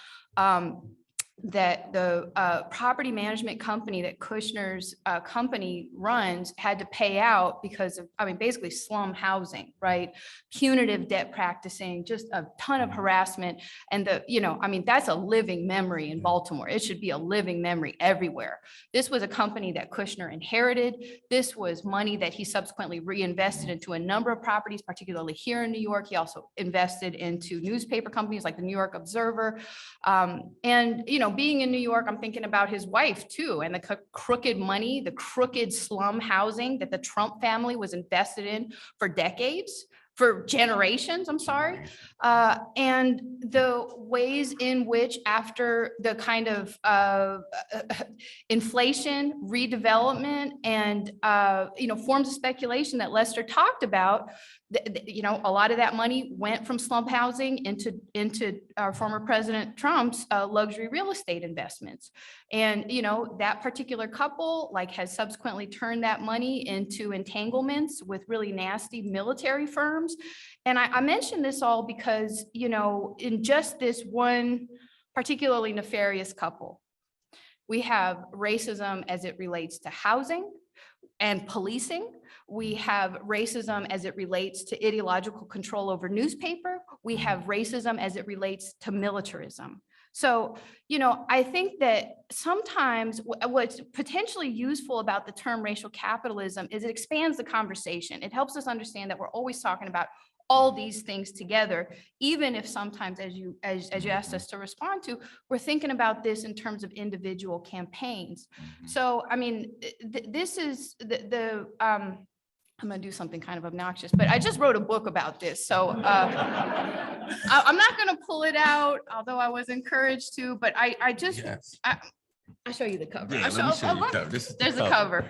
that the property management company that Kushner's company runs had to pay out because of, I mean, basically slum housing, right? Punitive debt practicing, just a ton of harassment. And the, you know, I mean, that's a living memory in Baltimore. It should be a living memory everywhere. This was a company that Kushner inherited. This was money that he subsequently reinvested into a number of properties, particularly here in New York. He also invested into newspaper companies like the New York Observer. And, you know, being in New York, I'm thinking about his wife too, and the crooked money, the crooked slum housing that the Trump family was invested in for decades, for generations, I'm sorry. And the ways in which after the kind of inflation, redevelopment, and, you know, forms of speculation that Lester talked about, you know, a lot of that money went from slum housing into our former President Trump's luxury real estate investments. And, you know, that particular couple like has subsequently turned that money into entanglements with really nasty military firms. And I mention this all because, you know, in just this one particularly nefarious couple, we have racism as it relates to housing and policing. We have racism as it relates to ideological control over newspaper. We have racism as it relates to militarism. So, you know, I think that sometimes what's potentially useful about the term racial capitalism is it expands the conversation. It helps us understand that we're always talking about all these things together, even if sometimes, as you asked us to respond to, we're thinking about this in terms of individual campaigns. So, I mean, this is I'm gonna do something kind of obnoxious, but I just wrote a book about this. So I'm not gonna pull it out, although I was encouraged to, but I just, Yes. I'll show you the cover. Yeah, let me show you the cover. This is There's the cover.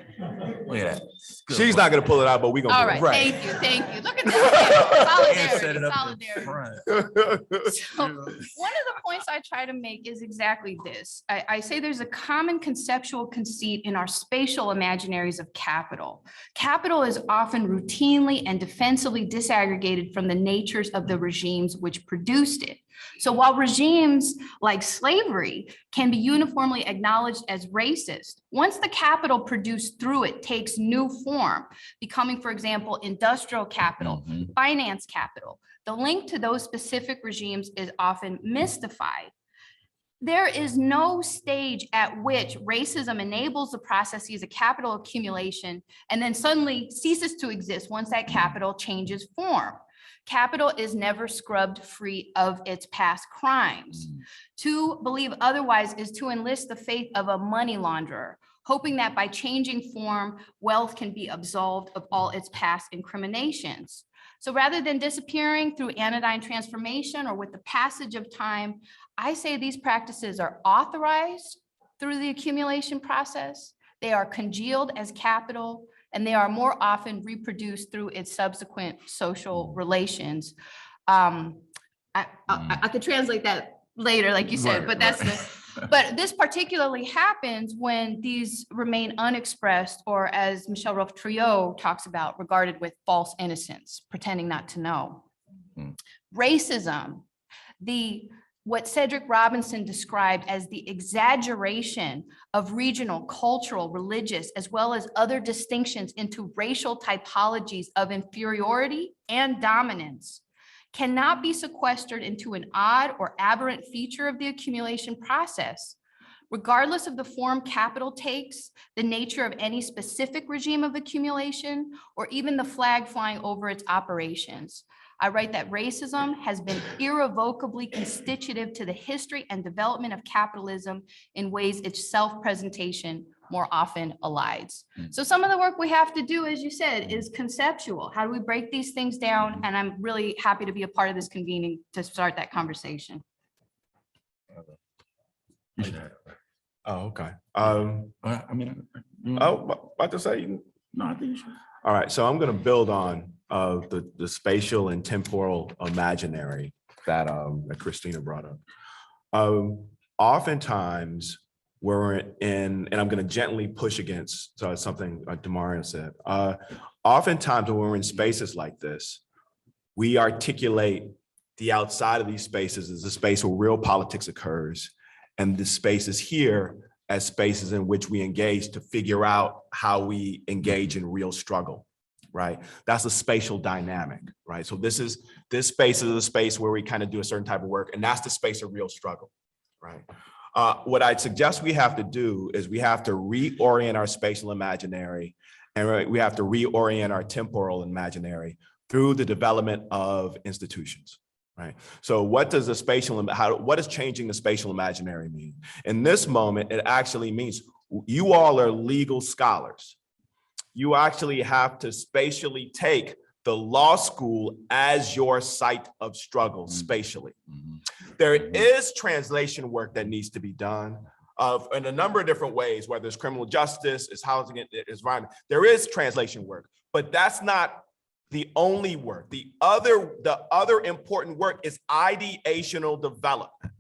Look at that. Good She's book. not gonna pull it out, but we gonna. All do right, it. thank you. Look at that. And set it Solidarity, up in solidarity. front. So one of the points I try to make is exactly this. I say there's a common conceptual conceit in our spatial imaginaries of capital. Capital is often routinely and defensively disaggregated from the natures of the regimes which produced it. So while regimes like slavery can be uniformly acknowledged as racist, once the capital produced through it takes new form, becoming, for example, industrial capital, finance capital, the link to those specific regimes is often mystified. There is no stage at which racism enables the processes of capital accumulation and then suddenly ceases to exist once that capital changes form. Capital is never scrubbed free of its past crimes. To believe otherwise is to enlist the faith of a money launderer, hoping that by changing form, wealth can be absolved of all its past incriminations. So rather than disappearing through anodyne transformation or with the passage of time, I say these practices are authorized through the accumulation process. They are congealed as capital, and they are more often reproduced through its subsequent social relations. I could translate that later, like you said, but that's but this particularly happens when these remain unexpressed, or as Michel Rolfe-Trouillot talks about, regarded with false innocence, pretending not to know. Racism, the what Cedric Robinson described as the exaggeration of regional, cultural, religious, as well as other distinctions into racial typologies of inferiority and dominance cannot be sequestered into an odd or aberrant feature of the accumulation process. Regardless of the form capital takes, the nature of any specific regime of accumulation, or even the flag flying over its operations. I write that racism has been irrevocably constitutive to the history and development of capitalism in ways its self-presentation more often elides. So some of the work we have to do, as you said, is conceptual. How do we break these things down? And I'm really happy to be a part of this convening to start that conversation. Oh, okay. I mean, About to say, no, I think you should. all right, so I'm going to build on the spatial and temporal imaginary that Christina brought up. Oftentimes, we're in, and I'm going to gently push against something DaMareo said. Oftentimes, when we're in spaces like this, we articulate the outside of these spaces as a space where real politics occurs, and the spaces here as spaces in which we engage to figure out how we engage in real struggle, right? That's a spatial dynamic, right? So this space is a space where we kind of do a certain type of work, and that's the space of real struggle, right? What I'd suggest we have to do is we have to reorient our spatial imaginary, and we have to reorient our temporal imaginary through the development of institutions. Right. So what does the spatial, what does changing the spatial imaginary mean? In this moment, it actually means you all are legal scholars. You actually have to spatially take the law school as your site of struggle spatially. There is translation work that needs to be done in a number of different ways, whether it's criminal justice, it's housing, it's environment. There is translation work, but that's not the only work. The other important work is ideational development,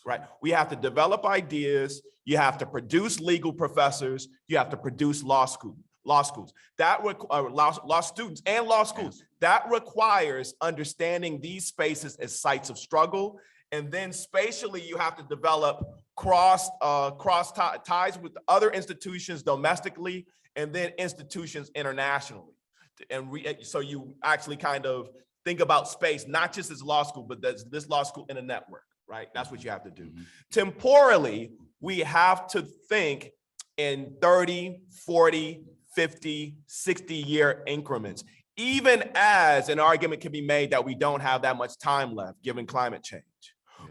right? We have to develop ideas. You have to produce legal professors. You have to produce law schools. Law students and law schools. That requires understanding these spaces as sites of struggle. And then spatially, you have to develop cross ties with other institutions domestically, and then institutions internationally. And so you actually kind of think about space, not just as law school, but this law school in a network, right? That's what you have to do. Temporally, we have to think in 30, 40, 50, 60-year increments, even as an argument can be made that we don't have that much time left given climate change.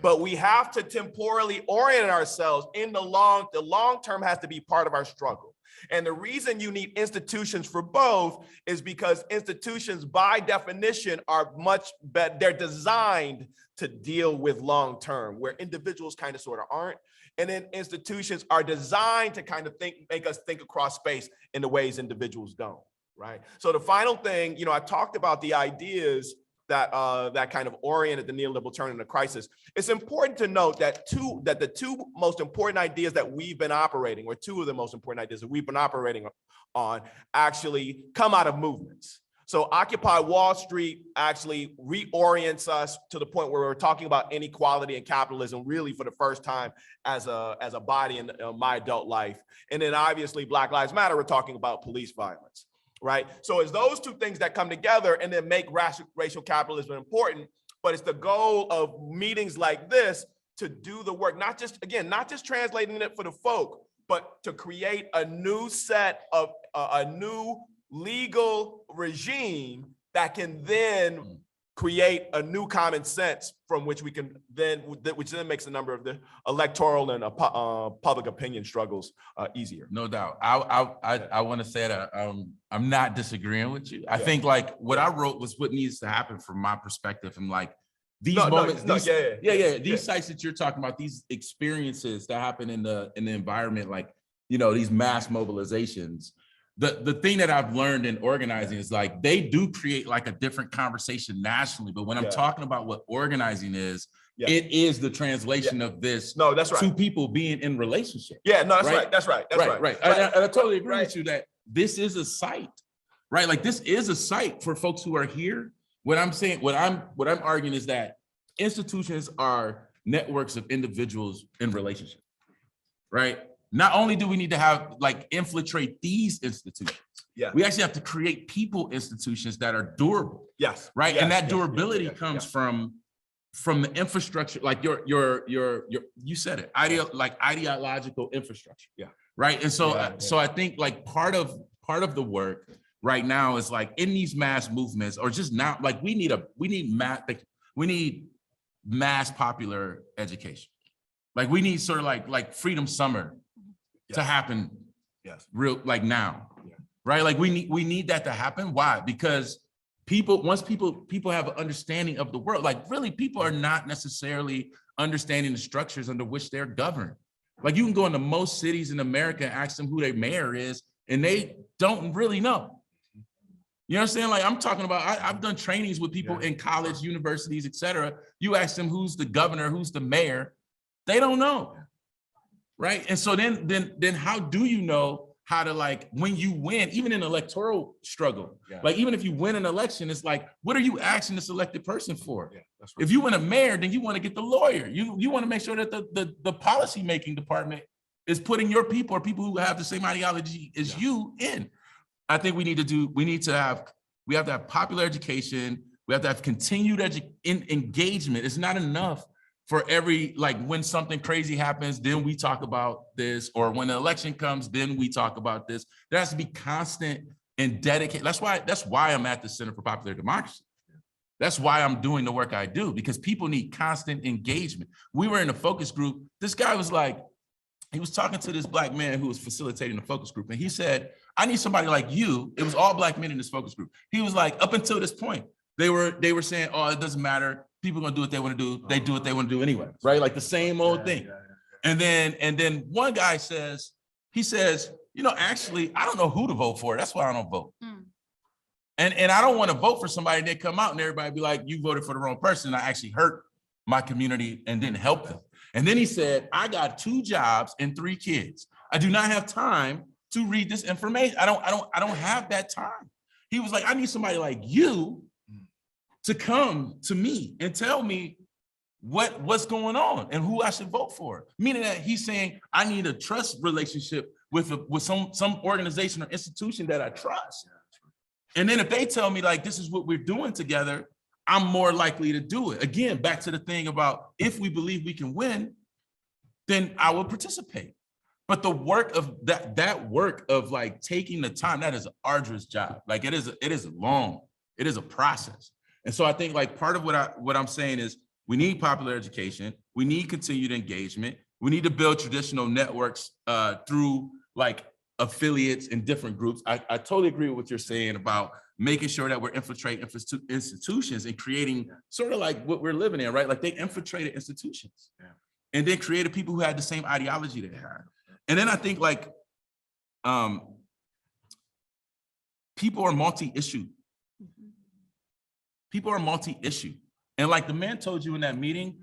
But we have to temporally orient ourselves in the long term has to be part of our struggle. And the reason you need institutions for both is because institutions by definition are much better. They're designed to deal with long term, where individuals kind of sort of aren't. And then institutions are designed to kind of make us think across space in the ways individuals don't, right? So the final thing, I talked about the ideas that kind of oriented the neoliberal turn into crisis. It's important to note that the two most important ideas that we've been operating, or two of the most important ideas that we've been operating on, actually come out of movements. So Occupy Wall Street actually reorients us to the point where we're talking about inequality and capitalism really for the first time as a body in my adult life. And then obviously Black Lives Matter, we're talking about police violence. Right. So it's those two things that come together and then make racial capitalism important. But it's the goal of meetings like this to do the work, not just translating it for the folk, but to create a new set of a new legal regime that can then create a new common sense from which we can which then makes a number of the electoral and public opinion struggles easier. No doubt. I want to say that I'm not disagreeing with you. I think like what I wrote was what needs to happen from my perspective. And like these moments, these sites that you're talking about, these experiences that happen in the environment, like, these mass mobilizations. The thing that I've learned in organizing is like they do create like a different conversation nationally. But when I'm talking about what organizing is, it is the translation of this. No, that's right. Two people being in relationship. Yeah, no, that's right. That's right. That's right. And I totally agree with you that this is a site, right? Like this is a site for folks who are here. What I'm saying, what I'm arguing is that institutions are networks of individuals in relationship, right? Not only do we need to have like infiltrate these institutions, Yeah. we actually have to create people institutions that are durable, Yes. right? Yes, And that yes, durability yes, yes, comes yes. from the infrastructure, like your you said it, ideological infrastructure. Yeah. Right. And so Yeah, so I think like part of the work right now is like in these mass movements, or just now, like we need mass popular education. Like we need sort of like Freedom Summer to happen Yes. real like now. Yeah. Right. Like we need that to happen. Why? Because once people have an understanding of the world, like really people are not necessarily understanding the structures under which they're governed. Like you can go into most cities in America and ask them who their mayor is, and they don't really know. You know what I'm saying? Like I'm talking about, I've done trainings with people in college, universities, et cetera. You ask them who's the governor, who's the mayor, they don't know. Right. And so then how do you know how to, like, when you win, even in electoral struggle, like even if you win an election, it's like, what are you asking this elected person for? Yeah, that's right. If you win a mayor, then you want to get the lawyer. You want to make sure that the policy making department is putting your people or people who have the same ideology as you in. I think we have to have popular education. We have to have continued engagement. It's not enough for every, like when something crazy happens, then we talk about this, or when the election comes, then we talk about this. There has to be constant and dedicated. That's why I'm at the Center for Popular Democracy. That's why I'm doing the work I do, because people need constant engagement. We were in a focus group. This guy was like, he was talking to this Black man who was facilitating the focus group. And he said, I need somebody like you. It was all Black men in this focus group. He was like, up until this point, they were saying, oh, it doesn't matter. People are gonna do what they want to do. They do what they want to do anyway, right? Like the same old thing. And then one guy says, actually, I don't know who to vote for. That's why I don't vote. And I don't want to vote for somebody that come out and everybody be like, you voted for the wrong person. I actually hurt my community and didn't help them. And then he said, I got 2 jobs and 3 kids. I do not have time to read this information. I don't have that time. He was like, I need somebody like you to come to me and tell me what's going on and who I should vote for. Meaning that he's saying, I need a trust relationship with some organization or institution that I trust. And then if they tell me like, this is what we're doing together, I'm more likely to do it. Again, back to the thing about if we believe we can win, then I will participate. But the work of that work of like taking the time, that is an arduous job. Like it is long, it is a process. And so I think like part of what I'm saying is we need popular education. We need continued engagement. We need to build traditional networks through like affiliates in different groups. I totally agree with what you're saying about making sure that we're infiltrating institutions and creating sort of like what we're living in, right? Like they infiltrated institutions and then created people who had the same ideology they had. And then I think like people are multi-issue. People are multi-issue. And like the man told you in that meeting,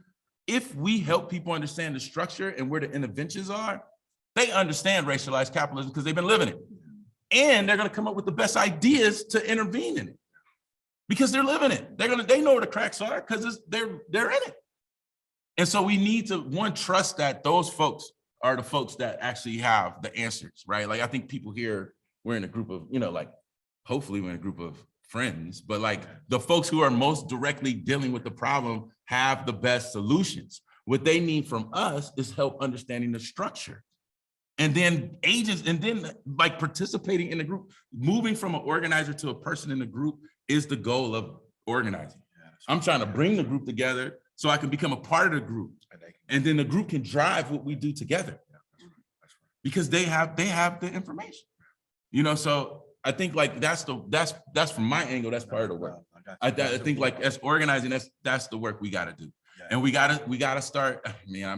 if we help people understand the structure and where the interventions are, they understand racialized capitalism because they've been living it. And they're gonna come up with the best ideas to intervene in it because they're living it. They know where the cracks are because they're in it. And so we need to, one, trust that those folks are the folks that actually have the answers, right? Like I think people here, we're in a group of, like, hopefully we're in a group of friends, but like the folks who are most directly dealing with the problem have the best solutions. What they need from us is help understanding the structure. And then agents, and then like participating in the group, moving from an organizer to a person in the group is the goal of organizing. I'm trying to bring the group together so I can become a part of the group. And then the group can drive what we do together because they have the information, so I think like that's from my angle, that's part of the work. I think like as organizing, that's the work we got to do. And we gotta start.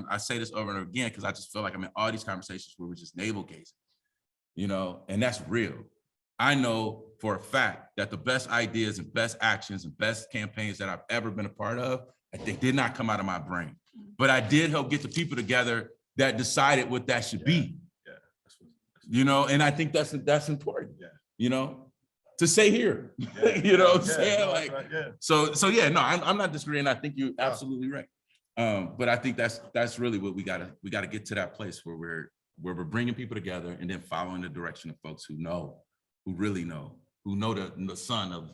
I say this over and over again because I just feel like I'm in all these conversations where we're just navel gazing, and that's real. I know for a fact that the best ideas and best actions and best campaigns that I've ever been a part of, they did not come out of my brain, but I did help get the people together that decided what that should be. And I think that's important. To say here, what I'm saying? So yeah, no, I'm not disagreeing. I think you're absolutely right. But I think that's really what we gotta get to that place where we're bringing people together and then following the direction of folks who really know the son of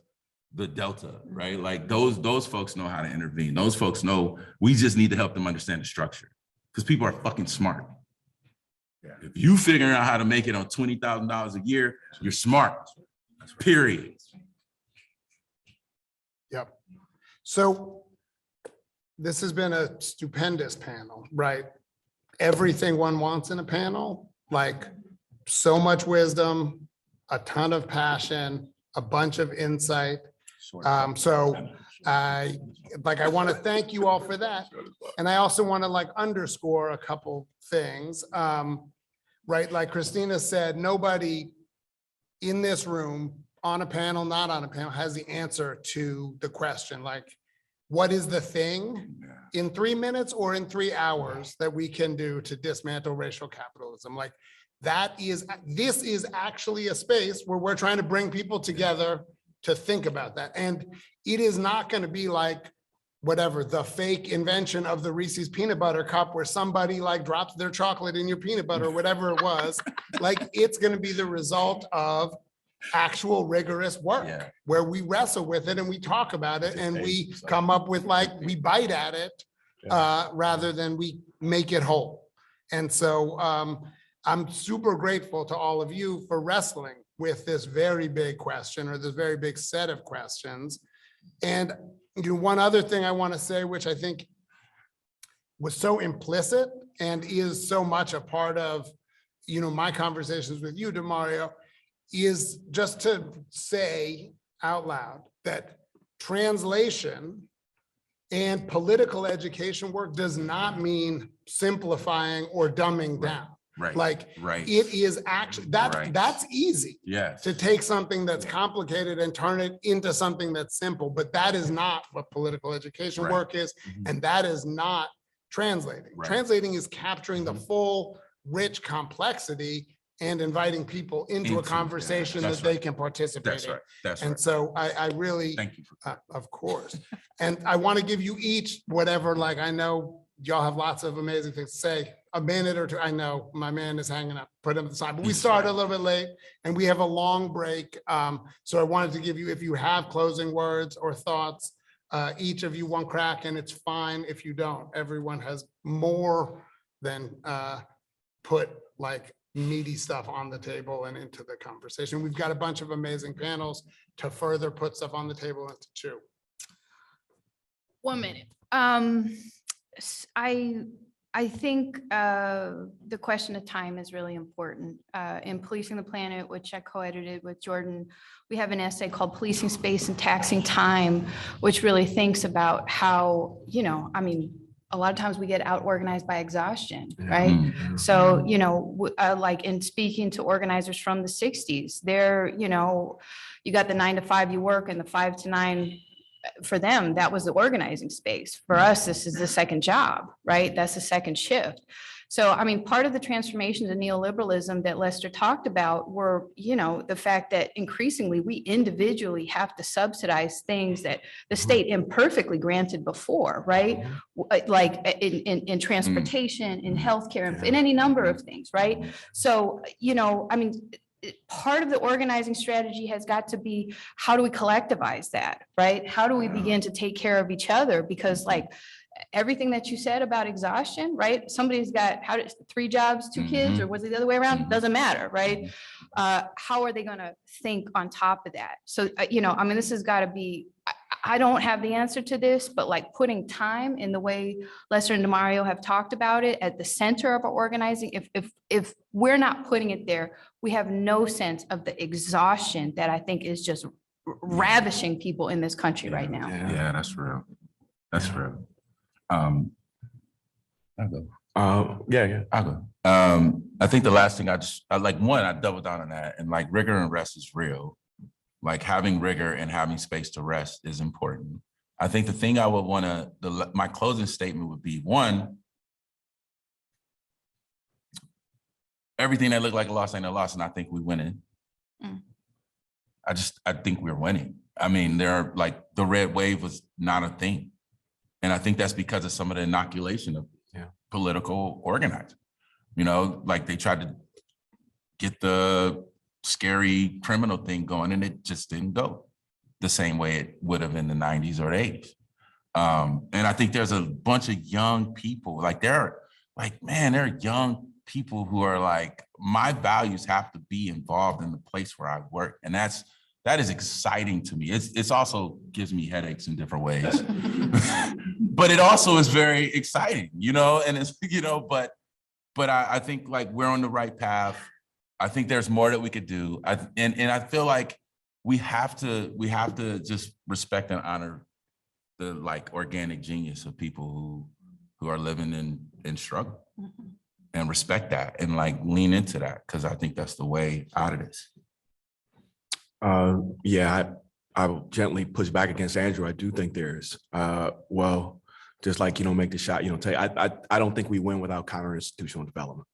the Delta, right? Like those folks know how to intervene. Those folks know we just need to help them understand the structure because people are fucking smart. Yeah. If you figuring out how to make it on $20,000 a year, you're smart, period. Yep. So this has been a stupendous panel, right? Everything one wants in a panel, like so much wisdom, a ton of passion, a bunch of insight. So I want to thank you all for that. And I also want to like underscore a couple things, right? Like Christina said, nobody in this room on a panel, not on a panel, has the answer to the question, like, what is the thing in 3 minutes or in 3 hours that we can do to dismantle racial capitalism? Like this is actually a space where we're trying to bring people together to think about that. And it is not going to be like whatever the fake invention of the Reese's peanut butter cup where somebody like drops their chocolate in your peanut butter, whatever it was. Like it's going to be the result of actual rigorous work where we wrestle with it and we talk about it and we come up with we bite at it rather than we make it whole. And so I'm super grateful to all of you for wrestling with this very big question or this very big set of questions. And one other thing I want to say, which I think was so implicit and is so much a part of my conversations with you, DaMareo, is just to say out loud that translation and political education work does not mean simplifying or dumbing down. Right. It is actually that's easy. Yes. To take something that's complicated and turn it into something that's simple, but that is not what political education work is, and that is not translating. Translating is capturing the full, rich complexity and inviting people into a conversation that they can participate in. And so I really, thank you. Of course. And I want to give you each whatever, I know y'all have lots of amazing things to say, a minute or two. I know my man is hanging up, put him aside, but we started a little bit late and we have a long break. So I wanted to give you, if you have closing words or thoughts, each of you one crack, and it's fine if you don't. Everyone has more than put meaty stuff on the table and into the conversation. We've got a bunch of amazing panels to further put stuff on the table and to chew. 1 minute. I think the question of time is really important. In Policing the Planet, which I co-edited with Jordan, we have an essay called Policing Space and Taxing Time, which really thinks about how, a lot of times we get out organized by exhaustion, right? So, in speaking to organizers from the 60s, they're, you got the 9 to 5 you work and the 5 to 9 for them, that was the organizing space. For us, this is the second job, right? That's the second shift. So, part of the transformations of neoliberalism that Lester talked about were, the fact that increasingly we individually have to subsidize things that the state imperfectly granted before, right? Like in transportation, in healthcare, in any number of things, right? So, part of the organizing strategy has got to be, how do we collectivize that, right? How do we begin to take care of each other? Because everything that you said about exhaustion, right? Somebody's got 3 jobs, 2 kids, or was it the other way around? Doesn't matter, right? How are they going to think on top of that? So, this has got to be, I don't have the answer to this, but putting time in the way Lester and DaMareo have talked about it at the center of our organizing, if we're not putting it there, we have no sense of the exhaustion that I think is just ravishing people in this country right now. Yeah, that's real. That's real. I'll go. I'll go. I think the last thing I double down on that, and rigor and rest is real. Having rigor and having space to rest is important. I think the thing I would want to, my closing statement would be, 1, everything that looked like a loss ain't a loss, and I think we're winning. I think we're winning. There are the red wave was not a thing. And I think that's because of some of the inoculation of political organizing. Like they tried to get the scary criminal thing going, and it just didn't go the same way it would have in the 90s or the 80s. And I think there's a bunch of young people, there are young people who are like, my values have to be involved in the place where I work. And that is exciting to me. It's also gives me headaches in different ways, but it also is very exciting, and it's, but I think like we're on the right path. I think there's more that we could do. And I feel like we have to just respect and honor the like organic genius of people who are living in struggle, and respect that and like lean into that, because I think that's the way out of this. I will gently push back against Andrew. I do think there's, just like, make the shot, I don't think we win without counter-institutional development.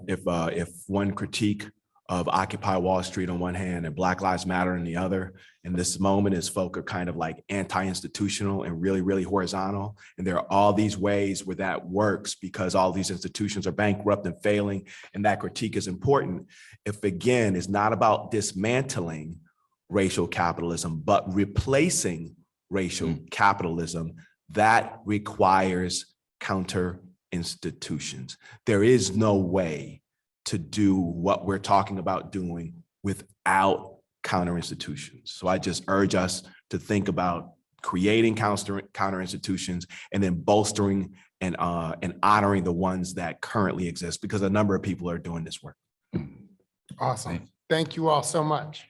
If one critique of Occupy Wall Street on one hand and Black Lives Matter on the other, in this moment is folk are kind of like anti-institutional and really, really horizontal. And there are all these ways where that works because all these institutions are bankrupt and failing, and that critique is important. If again, it's not about dismantling racial capitalism, but replacing racial capitalism, that requires counter institutions. There is no way to do what we're talking about doing without counter institutions. So I just urge us to think about creating counter institutions and then bolstering and honoring the ones that currently exist, because a number of people are doing this work. Awesome. Thank you all so much.